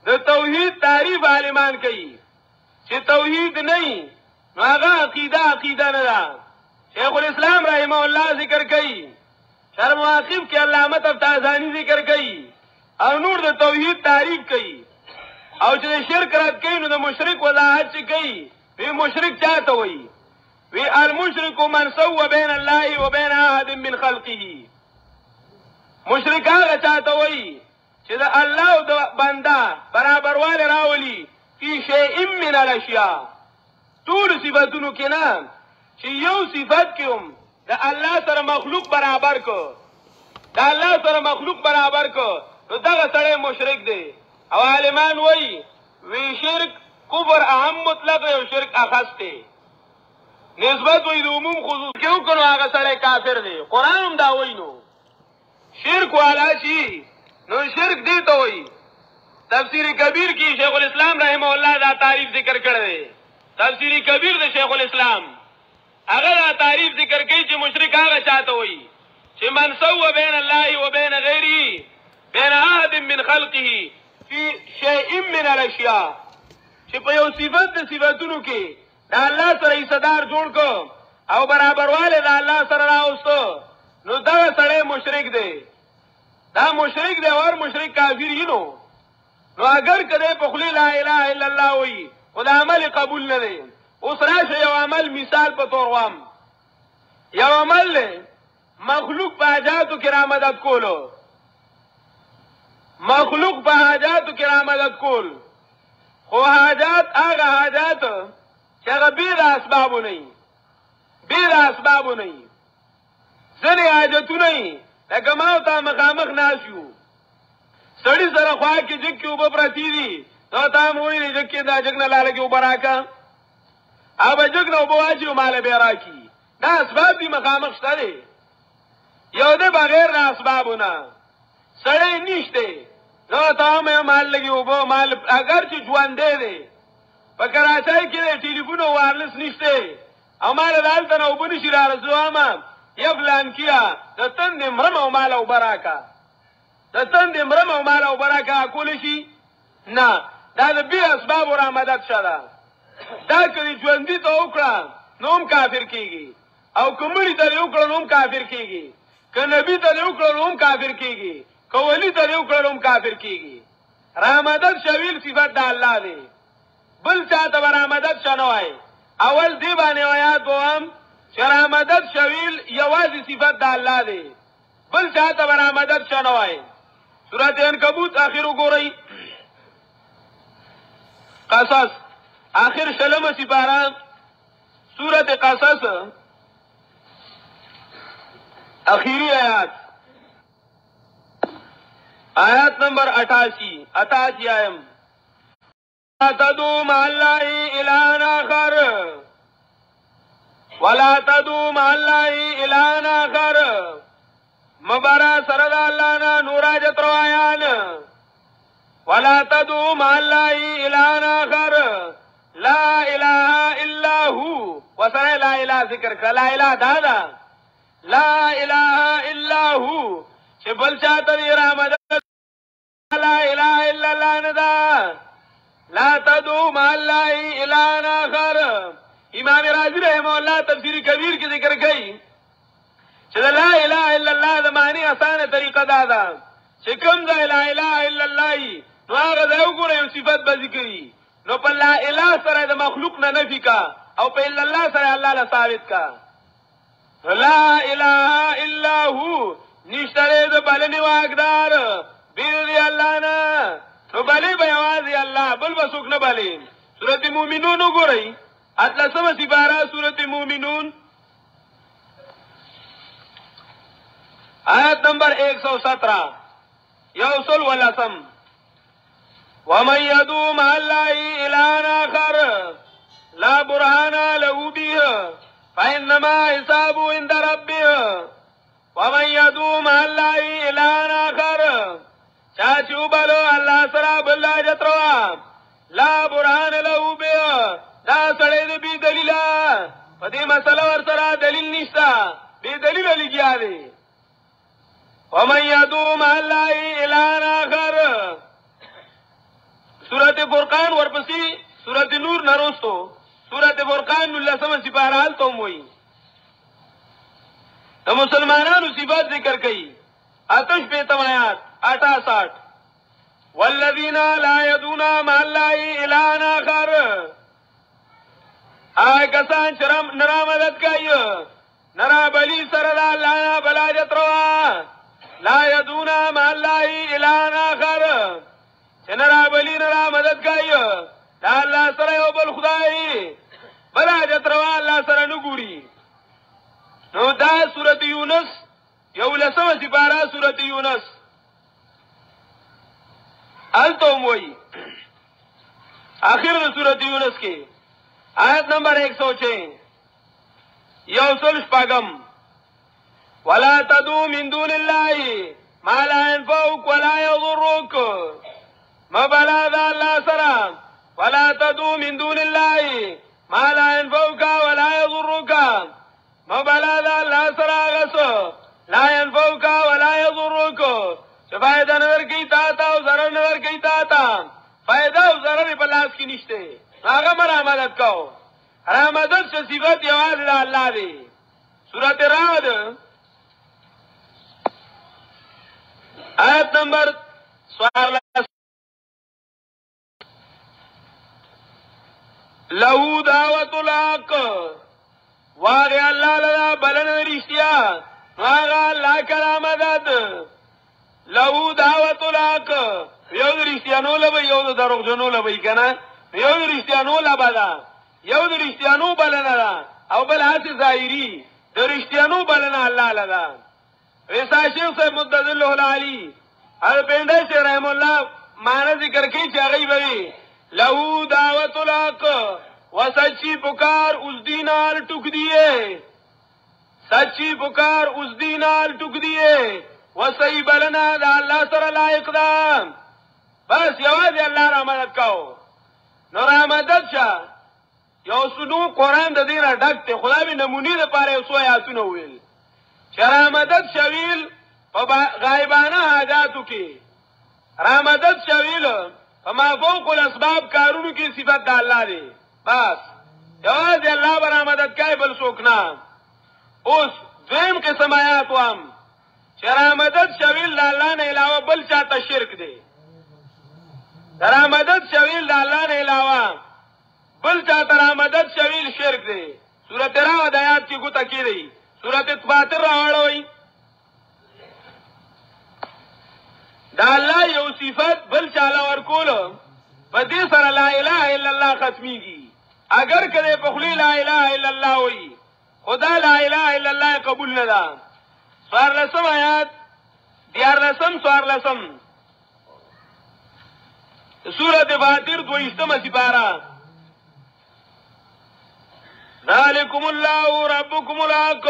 د توحید تعریف عالمان کوي چې توحید نه نو هغه عقیده نه ده شیخ الاسلام رحمه الله ذکر کوي شرح مواقف کې علامه تفتازانی ذکر کوي او نور د توحید تعریف کوي او چې شرک رد کوي نو د مشرک وضاحت چې کوي وی مشرک چاته وي وی المشرک من سوى بين الله وبين احد من خلقه مشرک هغه چاته وي چې د الله او د بنده برابرواله راولي فی شیء من الاشیاء ټول صفاتونو کې نه چې یو صفات کې هم د الله سره مخلوق برابر کو د الله سره مخلوق برابر کو نو دغه سره مشرک دی او عالمان وی شرک کفر اهم مطلق او شرک اخص دی نسبت وی د عموم خصوص کیو کنو هغه سره کافر دی قران هم دا وی نو شرک والا شي نو شرک دی ته وی تفسیر کبیر کې شیخ الاسلام رحمه الله دا تعریف ذکر کړی دی تفسیر کبیر د شیخ الاسلام هغه دا تعریف ذکر کوي چې مشرک هغه چاته وي چې من سوى بين الله وبين غيره بين احد من خلقه في شيء من الاشياء چې په یو صفت د صفاتونو کې د الله سره ایصدار جوړ کو او برابرواله د الله سره راوستو نو دا سره مشرک دی دا مشرک دی او مشرک کافر نو اگر کده په خلی لا اله الا الله وي خدای عمل قبول نه دی اوس راشه یو عمل مثال په تور وام یو عمل مخلوق په حاجاتو کې رامدد کولو مخلوق په حاجاتو کې رامدد کول خو حاجات هغه حاجات چې هغه بیر اسبابو نه ځنې حاجتونه لکه ما ته مخامخ ناسیو سړی سره خوا کې جګ کې اوبه پرتی دي نو تا موږ جګ کې دا جګ نه لاله کې اوبه راکا اوبه جګ نه اوبه واچو مال به راکی دا اسباب دي مخامخ شته دي یو ده بغیر د اسبابونه سړی نشته نو تا مې مال لګي اوبه مال اگر چې ژوندې دي په کراچۍ کې ټلیفون وایرلس نشته او مال دالته نو اوبه نشي را رسوامه یفلان کیا د تند مرم او مال او براکا د تند مرم او مال او براکا کول شي نه دا د بی اسباب را مدد شاله دا کړي ژوندې ته وکړه نوم کافر کیږي او کومړي ته وکړه نوم کافر کیږي ک نبی ته وکړه نوم کافر کیږي کولی ته وکړه نوم کافر کیږي را مدد شویل صفات د الله دی بل چاته را مدد شنوای اول دی باندې آیات وام شرع مدد شویل یوازې صفت د الله دی بل چاته ورا مدد شنوای سورۃ عنکبوت اخر وګورئ قصص اخر شلمه سپارہ سورۃ قصص اخیری آیات نمبر 88 آیم تدعو مع الله الہا آخر ولا تدعو مع الله الہا آخر مبارا سرد اللہ نا نوراجت روایان ولا تدعو مع الله الہا آخر لا الہ الا هو وسر لا الہ ذکر کر لا الہ دادا لا الہ الا هو چبل چاہتا دی رحمت لا الہ الا اللہ ندا لا تدعو مع الله الہا آخر امام رازی رحمه الله تفسیر کبیر کې ذکر کړي چې لا اله الا الله د معنی اسانه طریقه دا ده چې کوم ځای لا اله الا الله نو هغه ځای وګورئ صفات به ذکري نو په لا اله سره د مخلوق نه نفي کا او په الا الله سره الله له ثابت کا لا اله الا هو نشتره د بلنی واقدار بيد الله نه نو بلې به आवाज الله بل وسوک نه بلې سورۃ المؤمنون وګورئ اتلسمه سپارہ سورۃ المؤمنون آیت نمبر 117 یوصل ولسم ومن يدعو مع الله إلها آخر لا برهان له به فإنما حسابه عند ربه ومن يدعو مع الله إلها آخر چاچو بلو اللہ سرا بلا جتروا لا برهان له به دا سړی بی دلیلا پدې مسله ور سره دلیل نشتا بی دلیل لګیا دی ومن يدعو مع الله إلها آخر سورۃ فرقان ورپسې سورۃ نور نروستو سورۃ فرقان لسمه سپاره حال ته موي د مسلمانانو صفات ذکر کړي آتش په تمایات 68 والذین لا يدعون مع الله إلها آخر آی کسان چرم نرا مدد کوي نرا بلی سره د الله بلا جتروا لا يدعون مع الله إلها آخر چنرا بلی نرا مدد کوي دا الله سره یو بل خدای بلا جتروا الله سره نګوري نو دا سورۃ یونس یو لسمه سپاره سورۃ یونس التم وی آخر سورۃ یونس کې آیت نمبر 106 یوصل شپاگم ولا تدعو من دون الله ما لا ينفعك ولا يضرك مبلا ذا الله سلام ولا تدعو من دون الله ما لا ينفعك ولا يضرك مبلا ذا الله سلام لا ينفعك ولا يضرك فائدہ نظر کی تا او ضرر نظر کی تا فائدہ او ضرر په لاس کې نشته هغه مرا مدد کو را مدد څه صفات یوازې د الله دی سورۃ رعد آیت نمبر 14 له دعوت الحق واغ الله لرا بلن رښتیا واغ الله کلام مدد له دعوت الحق یو رښتیانو لبه یو دروغ جنو لبه کنه یو رښتیانو لبه دا یو رښتیانو بلنه دا او بل هڅه ظاهری د رښتیانو بلنه الله لدا ویسا شیخ صاحب مدد الله العلی هر پنده شه رحم الله معنی ذکر کوي چې هغه وی له دعوت الحق وسچی پکار اس دینال ټوک دیے سچی پکار اس دینال ټوک دیے وصی بلنا دا اللہ سر لائق دا بس یوازی اللہ را مدد کاؤ نو را مدد شا یو سنو قرآن دا دیر ڈک تے خدا بھی نمونی دا پارے سو آیاتو نویل چه را مدد شویل پا غائبانہ حاجاتو کی را مدد شویل پا ما فوق الاسباب کارونو کی صفت دا اللہ دی بس یوازی اللہ برا مدد کائی بل سوکنا اس دویم قسم آیاتو هم چرا مدد شویل الله نه علاوه بل چاته شرک دی چرا مدد شویل الله نه علاوه بل چاته را مدد شویل شرک دی سورۃ رعد آیات کې ګوته کړي سورۃ فاطر راوړوي دا الله یو صفات بل چاله ورکول په دې سره لا اله الا الله ختميږي اگر کله په خلی لا اله الا الله وي خدا لا اله الا الله قبول نه ده سوار لسم آیات دیار لسم سوار لسم سورۃ فاطر 22 سپارہ ذالکم اللہ ربکم الحق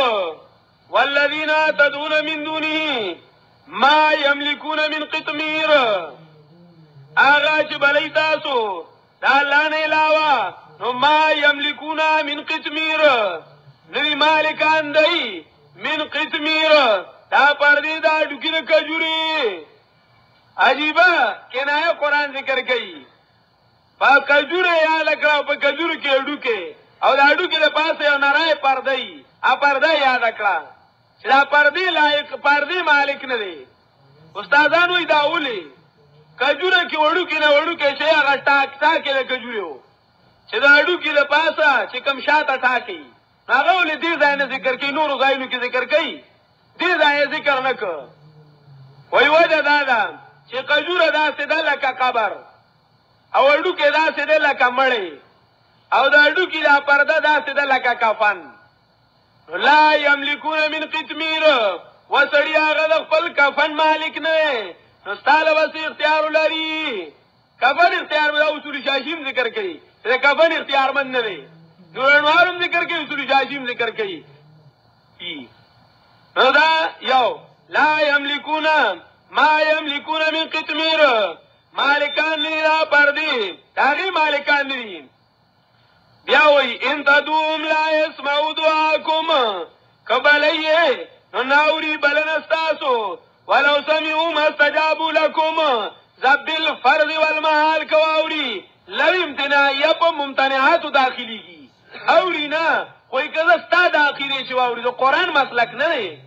والذین تدعون من دونه ما یملکون من قطمیر آغا چه بلی تاسو دا اللہ نے علاوہ نو ما یملکون من قطمیر نوی مالکان دئی من قطمیر دا پردی دا ډوکی د کجوري عجیبه کنایه قران ذکر کوي په کجوره یا لکه په کجوره کې ډوکه او دا ډوکی د پاسه یو نارای پردی ا پرده یاد کړه چې دا پردی لایق پردی مالک نه دی استادانو یې دا ولي کجوره کې وړو کې نه وړو کې چې هغه ټاک ټاکې د کجوره چې دا ډوکی د پاسه چې کم شاته ټاکي هغه ولې دې ځای نه ذکر کوي نور ځایونو کې ذکر کوي دې ځای ذکر نه کوي وای وجه دا ده چې کجوره داسې ده لکه قبر او اډو کې داسې ده لکه مړی او دا اډو کې دا پرده داسې ده لکه کفن لا یملکون من قطمیر وسړی هغه د خپل کفن مالک نه نو ستاله وس اختیار لري کفن اختیار به اصول شاشیم ذکر کوي چې کفن اختیار مند نه وي نور انوارم ذکر کوي اصول شاشیم ذکر کوي نو دا یو لا یملکون ما یملکون من قطمیر مالکان لینا پردی تاغی مالکان لی بیاوی ان تدوم لا یسمعو دعاکم کبلیه نو ناوری بلنستاسو ولو سمعو مستجابو لکم زبیل فرض والمحال کواوری لو امتناعیه پا ممتنعاتو داخلی کی اوری نا خوی کزستا داخلی چواوری دو قرآن مسلک نده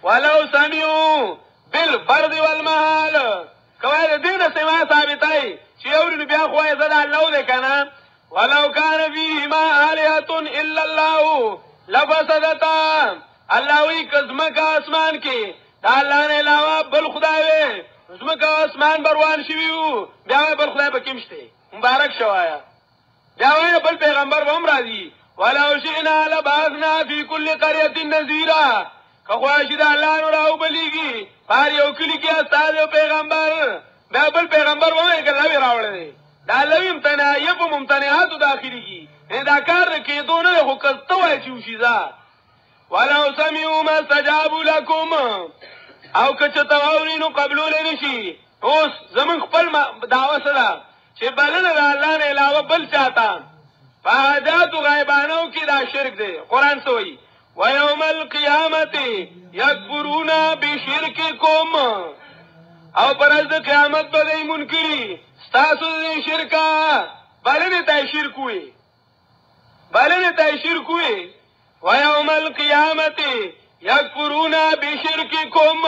ولو سمعو بالفرض والمحال کوای دین سما ثابتای چې اورینو بیا خوای زدا الله دې کنه ولو کان فیهما الہۃ الا الله لفسدتا الله وی کزمکا اسمان کې دا الله نه علاوه بل خدای وي زمکا اسمان بروان شویو بیا بل خدای پکېمشته مبارک شوایا بیا وی بل پیغمبر هم راځي ولو شئنا لبعثنا فی کل قريه نذیرا کخواشی دا اللہ نو راو بلیگی پار یو کلی کی استاد پیغمبر بیا بل پیغمبر وای که لوی راوڑه دی دا لوی امتناعیه پا ممتنعاتو داخلی کی دا کار رکی دونه دی خو کستو ہے چوشی دا ولو سمیعو ما استجابو لکم او کچه تواورینو قبلو لنشی اوس زمن خپل دعوه صدا چه بلن دا اللہ نے علاوه بل چاہتا فحاجاتو غائبانو کی دا شرک دی قرآن سوئی وَيَوْمَ الْقِيَامَةِ يَكْفُرُونَ بِشِرْكِكُمْ او پرز د قیامت بدای منکری ستاسو د شرکا بلنه تای شرک وي وَيَوْمَ الْقِيَامَةِ يَكْفُرُونَ بِشِرْكِكُمْ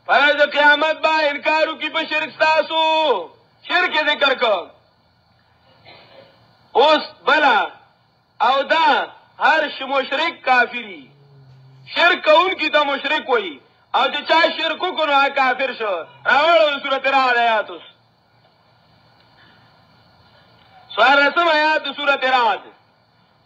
پرز د قیامت با انکارو کی په شرک ستاسو شرک ذکر کو اوس بلا او دا ہر مشرک کافری شرک کون کی تا مشرک ہوئی او جو چاہ شرکو کنو کافر شو راوڑو سورت رعد آیاتوس سوال رسم آیات سورت رعد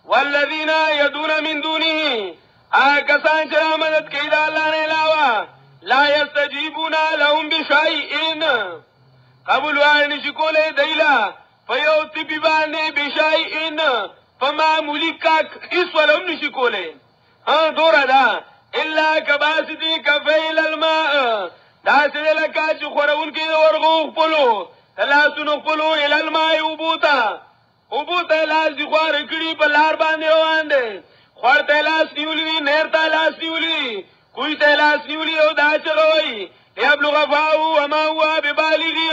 والذین یدون من دونه آکسان چرا مدد کئی دا اللہ نے علاوہ لا یستجیبون لهم بشائئین قبول وارنشکول دیلا فیو تبی باندے بشائئین فمعمولی کاک اس ولهم نشی کولے دورا دا الا کباسدی کفیل الماء دا سدے لکا چی خورون کی ورغو خپلو تلاسونو خپلو الالماء اوبوتا الاس دی خوار کڑی پا لار باندے ہوانده خوار تلاس نیولی نیر تلاس نیولی کوئی تلاس نیولی او دا چگوئی لیبلو غفاو وما ہوا ببالغی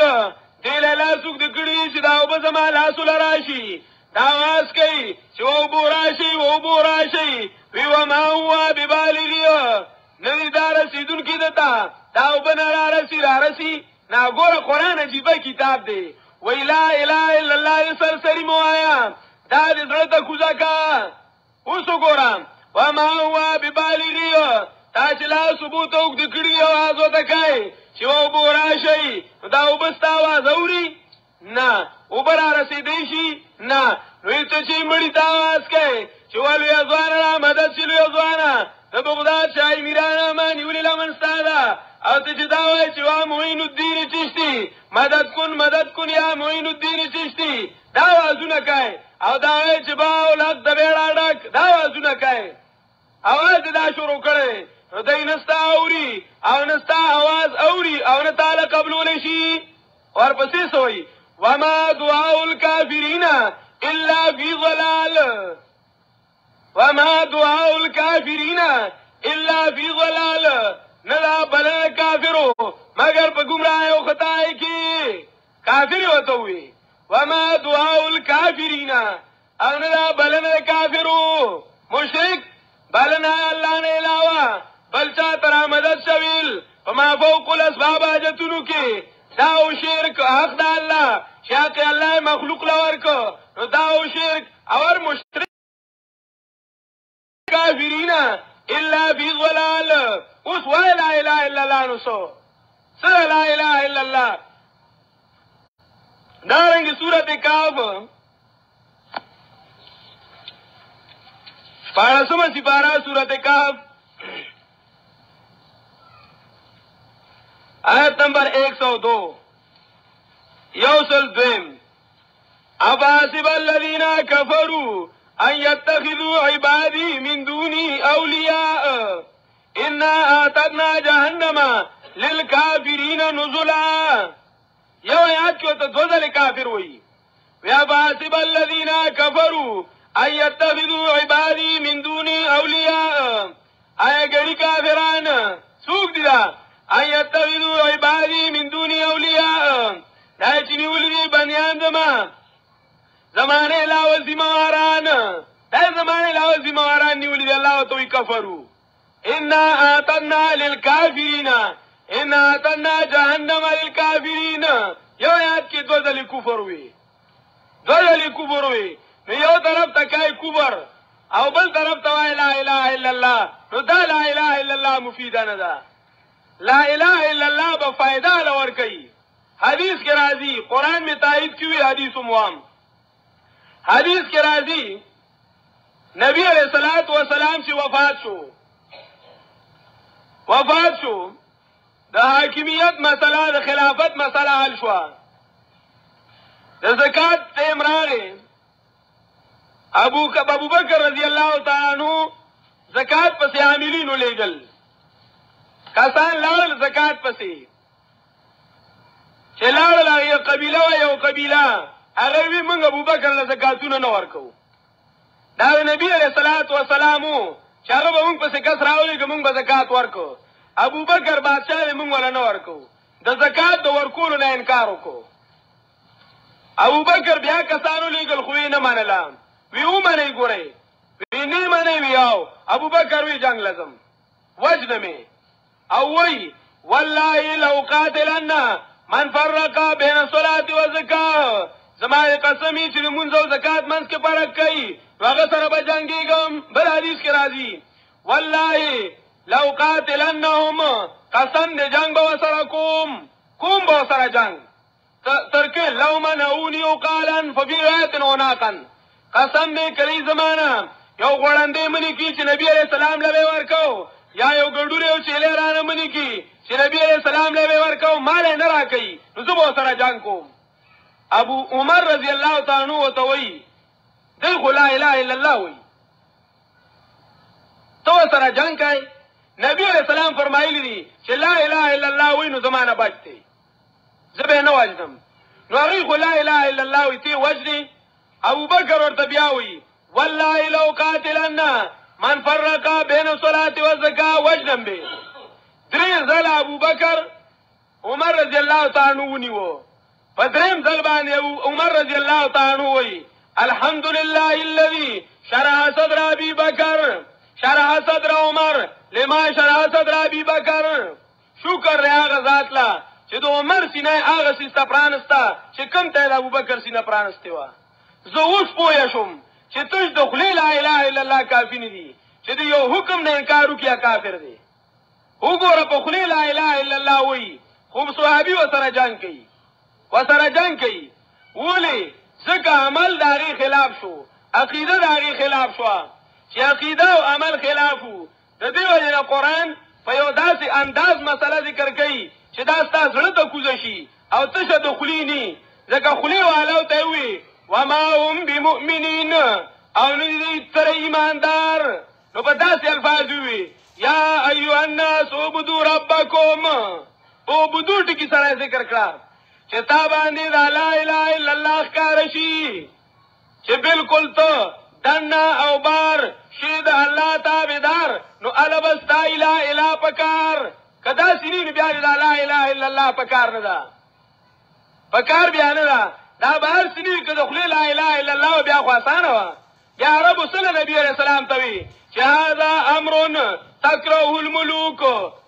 دیل الاسوک دی کڑی چی داو بزما لاسو لراشی داواز کئی چی وو بوراشی وی وما ہوا ببالغی ندی دارسی دن کی دتا داو بنا رارسی نا گور قرآن عجیبہ کتاب دے وی لا الہ الا اللہ سرسری موایا دا دی زرطا کوزا کا اسو گورام وما ہوا ببالغی تا چلا ثبوت اوک دکڑی آوازو تکای چی وو بوراشی داو بستا آواز اوری نا اوبرا رسیدیشی نا نوی تو چی مڑی تاواز کئی چی والوی ازوانا نا مدد چلوی ازوانا بغداد شای میرانا ما نیولی لمنستادا او تا چی داوائی چی وا معین الدین چشتی مدد کن یا معین الدین چشتی داوازو نکای او داوائی چی باو لگ دبیڑا ڈک داوازو نکای آواز دا شروع کرے دای نستا اوری او نستا آواز اوری او نتالا قبلو لشی اور پسی سوئی وما دعاء الكافرین الا فی ضلال ندا بلن کافرو مگر پا گمراہ و خطائی کی کافر ہوتا ہوئی وما دعاء الكافرین او ندا بلن کافرو مشرک بلن اللہ نے علاوہ بلچا ترا مدد شویل فما فوق الاسباب آجتنو کی داو شرک حق دا اللہ شاق اللہ مخلوق لورکو داو شرک اور مشرک کافرین الا فی ضلال اس وای لا الہ الا اللہ نسو سر لا الہ الا اللہ دارنگی سورت کاف پارسم سپارہ سورت کاف آیت نمبر 102 یوصل دویم افحسب الذین کفروا ان يتخذوا عبادی من دونی اولیاء انا اعتدنا جهنم للکافرین نزلا یو آیات کې ته دوزل کافر وایي یا افحسب الذین کفروا ان يتخذوا عبادی من دونی اولیاء آیا ګړي کافران څوک دي دا ان يتخذوا عبادی من دونی اولیاء دا چې نیولې دي بنیان زمانه علاوه ذمہواران دا زمانه علاوه ذمہواران نیولې دي الله تو کفروا انا اعتدنا للکافرین انا اعتدنا جهنم للکافرین یو آیات کې دوه ځلې کفر وي نو یو طرف تکای کفر او بل طرف ته لا اله الا الله نو دا لا اله الا الله مفیده نه ده لا اله الا الله به فائدہ لور کوي حدیث کې راځي قران میں تائید کیوي حدیث موام حدیث کې راځي نبی علیہ الصلوۃ والسلام چې وفات شو د حاکمیت مسله د خلافت مسله حل شو د زکات تیم راغی ابو بکر رضی الله تعالی عنہ زکات پسې عاملینو لېګل کسان لاړل زکات پسې چې لاړل یو قبیله و یو قبیله هغه وی موږ ابو بکر له زکاتونه نه ورکو دا نبی علیہ الصلوۃ والسلام چې هغه به موږ پسې کس راولي کوم به زکات ورکو ابو بکر بادشاہ موږ ولا نه ورکو د زکات د ورکولو نه انکار وکړو ابو بکر بیا کسانو لېګل خو نه منله وی ومنه ګورې وی نه منه ویاو ابو بکر وی جنگ لازم وجنمه او وی والله لو قاتلنا من فرق بین الصلاة والزکات زمانه قسمی چې مونږ او زکات منځ کې فرق کوي هغه سره به جنگيږم بل حدیث کې راځي والله لو قاتلنهم قسم دې جنگ به سره کوم به سره جنگ ترکه لو منعوني وقالا ففي روایت عناقا قسم دې کلی زمانہ یو غړندې منی کی چې نبی عليه السلام له ورکاو یا یو ګډوره او چيله رانه منی کی چې نبی عليه السلام له ورکاو مال نه راکې نو زه به سره جنگ کوم ابو عمر رضی الله تعالی عنہ وتوي دغه لا اله الا الله وي تو سره جنگ کوي نبی عليه السلام فرمایلی دي چې لا اله الا الله وي نو زمانہ بچتي زبه نه واجدم نو هغه لا اله الا الله وي تی وجدي ابو بکر ورته بیا وي والله لو قاتلنا من فرق بين الصلاه والزکات وجنم به درې ځل ابو بکر عمر رضی الله تعالی عنہ ونیو پدریم ځل باندې عمر رضی الله تعالی عنہ وي الحمدلله الذي شرح صدر ابي بکر شرح صدر عمر لما شرح صدر ابي بکر شکر هغه ذات لا چې د عمر سینه هغه سیسته پرانستا چې کوم ته د ابو بکر سینه پرانسته و زه اوس پوه شم چې تاسو د خلی لا اله الا الله کافی نه دي چې د یو حکم نه انکار وکیا کافر دی وګوره په خلی لا اله الا الله وای خو صحابي وسره جنگ کوي ولی ځکه عمل داغي خلاف شو عقیده داغي خلاف شو چې عقیده او عمل خلاف وو د دې وجه قرآن په یو داسې انداز مسله ذکر کوي چې دا ستاسو زړه ته کوزه شي او تشه د خلی نه ځکه خلی والو ته وي وما هم بمؤمنین او ندی تر ایماندار نو په داسې الفاظ وي یا ایها الناس عبدوا ربکم عبدوا ټکی سره ذکر کړه چې تا باندې لا اله الا الله ښکار شي چې بالکل ته دنا او بار شي د الله تابعدار نو البس لا اله الا پکار کدا سینې بیا لا اله الا الله پکار نه ده پکار بیا نه ده دا بهر سینې کده خلی لا اله الا الله بیا خو آسانه و یا رب صلی نبی علیہ السلام توی چې هذا امر تکره الملوک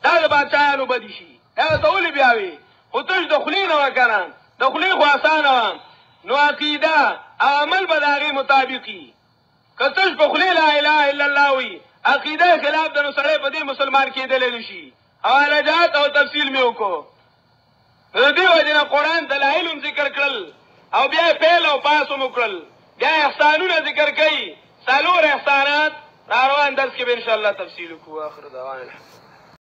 دا د بادشاہانو بدی شي دا ټول بیا وی خو تاسو د خلی نه وکړه د خلی خو آسانه نو عقیده عمل بداغي مطابقي کته په خلی لا اله الا الله وی عقیده خلاف د نو سره په دې مسلمان کېدل نشي حوالجات او تفصیل می وکړو د دې وجه قرآن دلایل ذکر کړل او بیا فعل او پاس وکړل بیا احسانونه ذکر کړي څلور احسانات روان درس کې به ان شاء الله تفصیل کوو اخر دعوانا